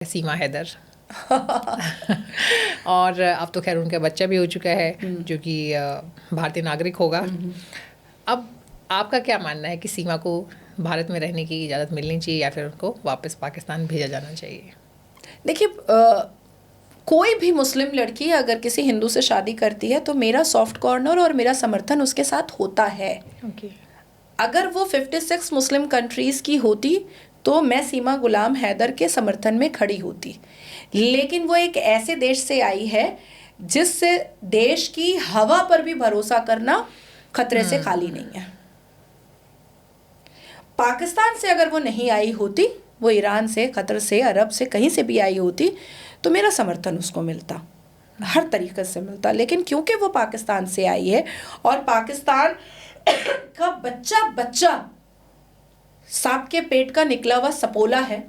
सीमा हैदर। और अब तो खैर उनका बच्चा भी हो चुका है जो कि भारतीय नागरिक होगा। अब आपका क्या मानना है कि सीमा को भारत में रहने की इजाज़त मिलनी चाहिए या फिर उनको वापस पाकिस्तान भेजा जाना चाहिए? देखिए, कोई भी मुस्लिम लड़की अगर किसी हिंदू से शादी करती है तो मेरा सॉफ्ट कॉर्नर और मेरा समर्थन उसके साथ होता है। अगर वो 56 मुस्लिम कंट्रीज़ की होती तो मैं सीमा गुलाम हैदर के समर्थन में खड़ी होती, लेकिन वो एक ऐसे देश से आई है जिससे देश की हवा पर भी भरोसा करना खतरे से खाली नहीं है। पाकिस्तान से अगर वो नहीं आई होती, वो ईरान से, कतर से, अरब से, कहीं से भी आई होती तो मेरा समर्थन उसको मिलता, हर तरीके से मिलता। लेकिन क्योंकि वो पाकिस्तान से आई है और पाकिस्तान का बच्चा बच्चा सांप के पेट का निकला हुआ सपोला है,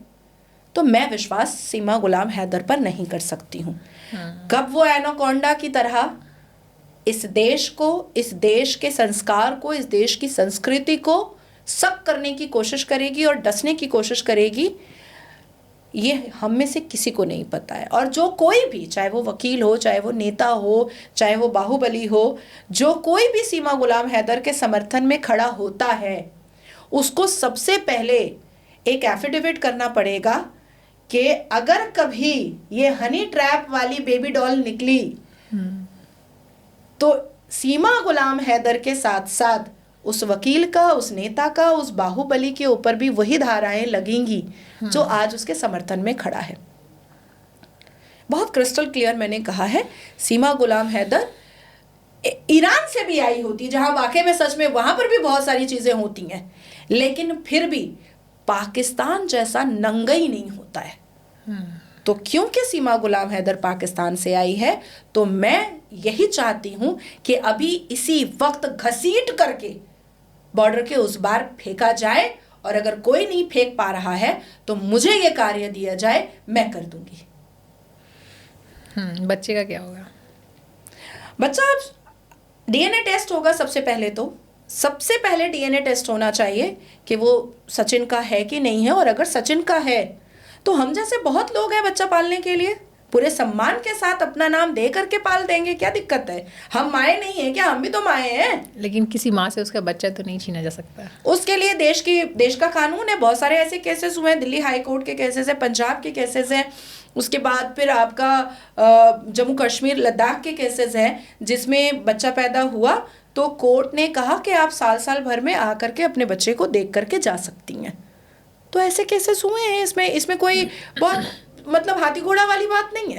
तो मैं विश्वास सीमा गुलाम हैदर पर नहीं कर सकती हूँ। कब वो एनाकोंडा की तरह इस देश को, इस देश के संस्कार को, इस देश की संस्कृति को सक करने की कोशिश करेगी और डसने की कोशिश करेगी, ये हम में से किसी को नहीं पता है। और जो कोई भी, चाहे वो वकील हो, चाहे वो नेता हो, चाहे वो बाहुबली हो, जो कोई भी सीमा गुलाम हैदर के समर्थन में खड़ा होता है, उसको सबसे पहले एक एफिडेविट करना पड़ेगा कि अगर कभी ये हनी ट्रैप वाली बेबी डॉल निकली तो सीमा गुलाम हैदर के साथ साथ उस वकील का, उस नेता का, उस बाहुबली के ऊपर भी वही धाराएं लगेंगी जो आज उसके समर्थन में खड़ा है। बहुत क्रिस्टल क्लियर मैंने कहा है, सीमा गुलाम हैदर ईरान से भी आई होती, जहां वाकई में सच में वहां पर भी बहुत सारी चीजें होती हैं, लेकिन फिर भी पाकिस्तान जैसा नंगई नहीं होता है। तो क्योंकि सीमा गुलाम हैदर पाकिस्तान से आई है, तो मैं यही चाहती हूं कि अभी इसी वक्त घसीट करके बॉर्डर के उस बार फेंका जाए, और अगर कोई नहीं फेंक पा रहा है तो मुझे ये कार्य दिया जाए, मैं कर दूंगी। बच्चे का क्या होगा? बच्चा डीएनए टेस्ट होगा। सबसे पहले डीएनए टेस्ट होना चाहिए कि वो सचिन का है कि नहीं है, और अगर सचिन का है तो हम जैसे बहुत लोग हैं बच्चा पालने के लिए, पूरे सम्मान के साथ अपना नाम दे करके पाल देंगे, क्या दिक्कत है? हम माए नहीं है क्या? हम भी तो माए हैं। लेकिन किसी माँ से उसका बच्चा तो नहीं छीना जा सकता। उसके लिए देश का कानून है। बहुत सारे ऐसे केसेस हुए हैं, दिल्ली हाई कोर्ट के केसेस है, पंजाब के केसेस हैं, उसके बाद फिर आपका जम्मू कश्मीर, लद्दाख के केसेस हैं, जिसमें बच्चा पैदा हुआ तो कोर्ट ने कहा कि आप साल भर में आकर के अपने बच्चे को देख करके जा सकती हैं। तो ऐसे केसेस हुए हैं। इसमें कोई बहुत मतलब हाथी घोड़ा वाली बात नहीं है।